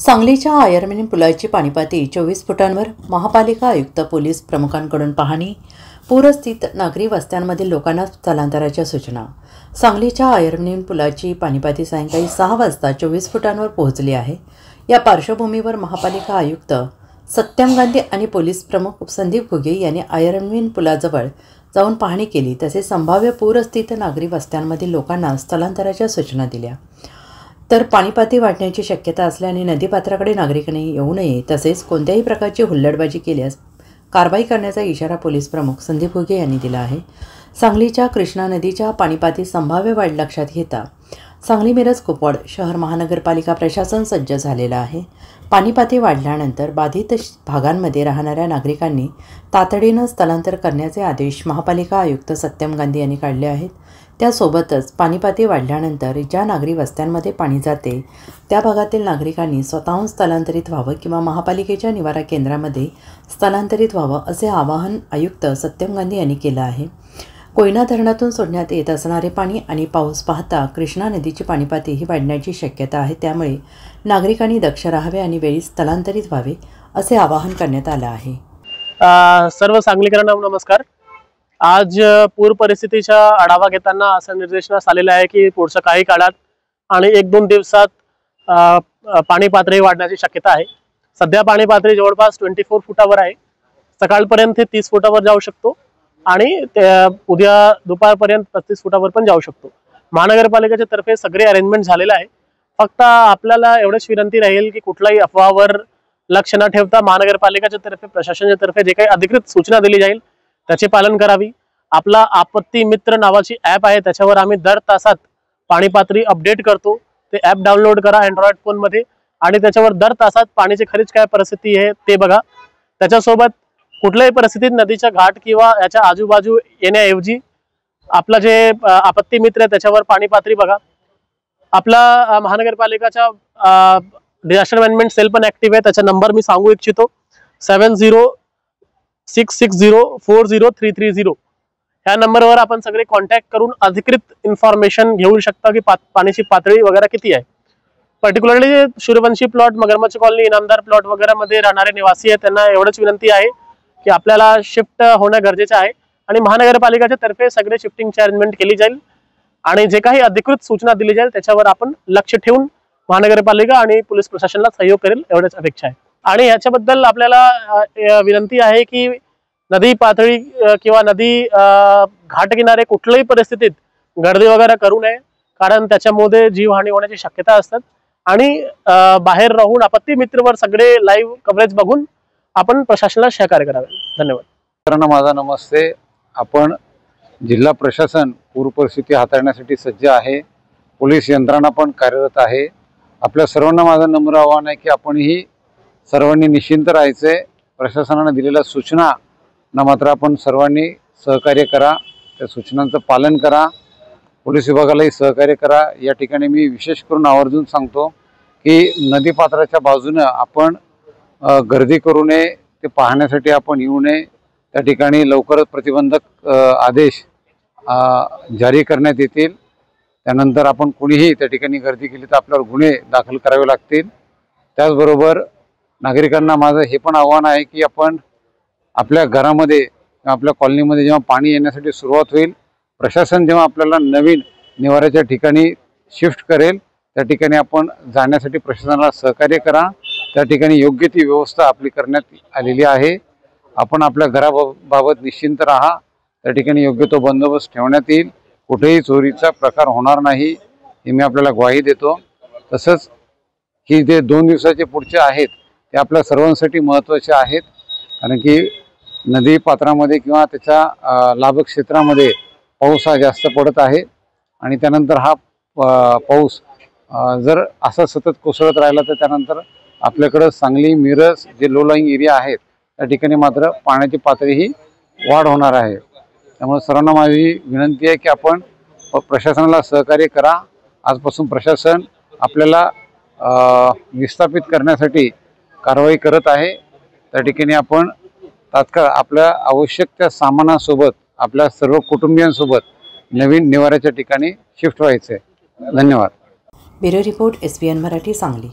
सांगलीच्या आयर्विन पुलाची पाणीपातळी 24 फुटांवर. महापालिका आयुक्त पोलीस प्रमुखांकडून पाहणी. पूरस्थित नागरी वस्त्यांमधील लोकांना स्थलांतराच्या सूचना. सांगलीच्या आयर्विन पुलाची पाणीपातळी सायंकाळी 6 वाजता 24 फुटांवर पोहोचली आहे. या पार्श्वभूमीवर महापालिका आयुक्त सत्यम गांधी आणि पोलीस प्रमुख संदीप घुगे यांनी आयर्विन पुलाजवळ जाऊन पाहणी केली. तसेच संभाव्य पूरस्थित नागरी वस्त्यांमधील लोकांना स्थलांतराच्या सूचना दिल्या. तर पाणीपातळी वाढण्याची शक्यता असल्याने नदीपात्राकडे नागरिकांनी येऊ नये, तसेच कोणत्याही प्रकारची हुल्लडबाजी केल्यास कारवाई करण्याचा इशारा पोलीस प्रमुख संदीप घुगे यांनी दिला आहे. सांगलीच्या कृष्णा नदीच्या पाणीपातळीत संभाव्य वाढ लक्षात घेता सांगली मिरज कुपवाड शहर महानगरपालिका प्रशासन सज्ज झालेलं आहे. पाणीपातळी वाढल्यानंतर बाधित भागांमध्ये राहणाऱ्या नागरिकांनी तातडीनं स्थलांतर करण्याचे आदेश महापालिका आयुक्त सत्यम गांधी यांनी काढले आहेत. त्यासोबतच पाणीपातळी वाढल्यानंतर ज्या नागरी वस्त्यांमध्ये पाणी जाते त्या भागातील नागरिकांनी स्वतःहून स्थलांतरित व्हावं किंवा महापालिकेच्या निवारा केंद्रामध्ये स्थलांतरित व्हावं असे आवाहन आयुक्त सत्यम गांधी यांनी केलं आहे. कोयना धरणातून सोडण्यात येत असणारे पाणी आणि पाऊस पाहता कृष्णा नदीची पाणीपातळी ही वाढण्याची शक्यता आहे. त्यामुळे नागरिकांनी दक्ष राहावे आणि वेळी स्थलांतरित व्हावे असे आवाहन करण्यात आलं आहे. सर्व सांगलीकरांना नमस्कार. आज पूर परिस्थितीचा आढावा घेताना असं निर्देशनास आलेलं आहे की पुढच्या काही काळात आणि 1-2 दिवसात पाणी पातळी वाढण्याची शक्यता आहे. सध्या पाणी पातळी जवळपास 24 फुटावर आहे. सकाळपर्यंत 30 फुटावर जाऊ शकतो आणि उद्या दुपारपर्यंत 35 फुटावर पण जाऊ शकतो. महानगरपालिकेच्या तर्फे सगळे अरेंजमेंट झालेले आहे. फक्त आपल्याला एवढंच विनंती राहील की कुठल्याही अफवावर लक्ष न ठेवता महानगरपालिकेच्या तर्फे प्रशासनाच्या तर्फे जे काही अधिकृत सूचना दिली जाईल त्याचे पालन करावी. आपला आपत्ती मित्र नावाची ॲप आहे, त्याच्यावर आम्ही दर तासात पाणी पातळी अपडेट करतो. ते ॲप डाउनलोड करा अँड्रॉइड फोनमध्ये आणि त्याच्यावर दर तासात पाण्याची खरीच काय परिस्थिती आहे ते बघा. त्याच्यासोबत कुठल्याही परिस्थितीत नदीच्या घाट किंवा याच्या आजूबाजू येण्याऐवजी आपला जे आपत्ती मित्र आहे त्याच्यावर पाणी पातळी बघा. आपला महानगरपालिकाचा डिझास्टर मॅनेजमेंट सेल पण ॲक्टिव्ह आहे. त्याचा नंबर मी सांगू इच्छितो 7066040330. ह्या नंबरवर आपण सगळे कॉन्टॅक्ट करून अधिकृत इन्फॉर्मेशन घेऊ शकता की पाण्याची पातळी वगैरे किती आहे. पर्टिक्युलरली सूर्यवंशी प्लॉट, मगरमच्छ कॉलनी, इनामदार प्लॉट वगैरे मध्ये राहणारे निवासी आहेत त्यांना एवढंच विनंती आहे की आपल्याला शिफ्ट होणं गरजेचं आहे आणि महानगरपालिकेच्या तर्फे सगळे शिफ्टिंगची अरेंजमेंट केली जाईल आणि जे काही अधिकृत सूचना दिली जाईल त्याच्यावर आपण लक्ष ठेवून महानगरपालिका आणि पोलीस प्रशासनाला सहयोग करेल एवढीच अपेक्षा आहे. आणि याच्याबद्दल आपल्याला विनंती आहे की नदी पातळी किंवा नदी घाटकिनारे कुठल्याही परिस्थितीत गर्दी वगैरे करू नये, कारण त्याच्यामध्ये जीवहानी होण्याची शक्यता असतात. आणि बाहेर राहून आपत्ती मित्रवर सगळे लाईव्ह कव्हरेज बघून आपण प्रशासनाला सहकार्य करावे. धन्यवाद. मित्रांनो, माझा नमस्ते. आपण जिल्हा प्रशासन पूर परिस्थिती हाताळण्यासाठी सज्ज आहे. पोलीस यंत्रणा पण कार्यरत आहे. आपल्या सर्वांना माझं नम्र आवाहन आहे की आपणही सर्वांनी निश्चिंत राहायचे. प्रशासनाने दिलेल्या सूचना ना मात्र आपण सर्वांनी सहकार्य करा, त्या सूचनांचं पालन करा. पोलीस विभागालाही सहकार्य करा. या ठिकाणी मी विशेष करून आवर्जून सांगतो की नदीपात्राच्या बाजूने आपण गर्दी करू नये, ते पाहण्यासाठी आपण येऊ नये. त्या ठिकाणी लवकरच प्रतिबंधक आदेश जारी करण्यात येतील. त्यानंतर आपण कुणीही त्या ठिकाणी गर्दी केली तर आपल्यावर गुन्हे दाखल करावे लागतील. त्याचबरोबर नागरिकांना माझं हे पण आव्हान आहे की आपण आपल्या घरामध्ये किंवा आपल्या कॉलनीमध्ये जेव्हा पाणी येण्यासाठी सुरुवात होईल, प्रशासन जेव्हा आपल्याला नवीन निवाऱ्याच्या ठिकाणी शिफ्ट करेल त्या ठिकाणी आपण जाण्यासाठी प्रशासनाला सहकार्य करा. त्या ठिकाणी योग्य ती व्यवस्था आपली करण्यात आलेली आहे. आपण आपल्या घराबाबत निश्चिंत राहा. त्या ठिकाणी योग्य तो बंदोबस्त ठेवण्यात येईल. कुठेही चोरीचा प्रकार होणार नाही हे मी आपल्याला ग्वाही देतो. तसंच ही जे 2 दिवसाचे पुढचे आहेत ते आपल्या सर्वांसाठी महत्त्वाचे आहेत, कारण की नदी पात्रामध्ये किंवा त्याच्या लाभक क्षेत्रामध्ये पाऊस हा जास्त पडत आहे आणि त्यानंतर हा पाऊस जर असा सतत कोसळत राहिला तर त्यानंतर आपल्याकडं सांगली, मिरज जे लो लाईंग एरिया आहेत त्या ठिकाणी मात्र पाण्याची पातळी ही वाढ होणार आहे. त्यामुळे सर्वांना माझी विनंती आहे की आपण प्रशासनाला सहकार्य करा. आजपासून प्रशासन आपल्याला विस्थापित करण्यासाठी कारवाई करत आहे. त्या ठिकाणी आपण तात्काळ आपल्या आवश्यक त्या सामानासोबत आपल्या सर्व कुटुंबियांसोबत नवीन निवाऱ्याच्या ठिकाणी शिफ्ट व्हायचे. धन्यवाद. Bureau report SBN Marathi Sangli.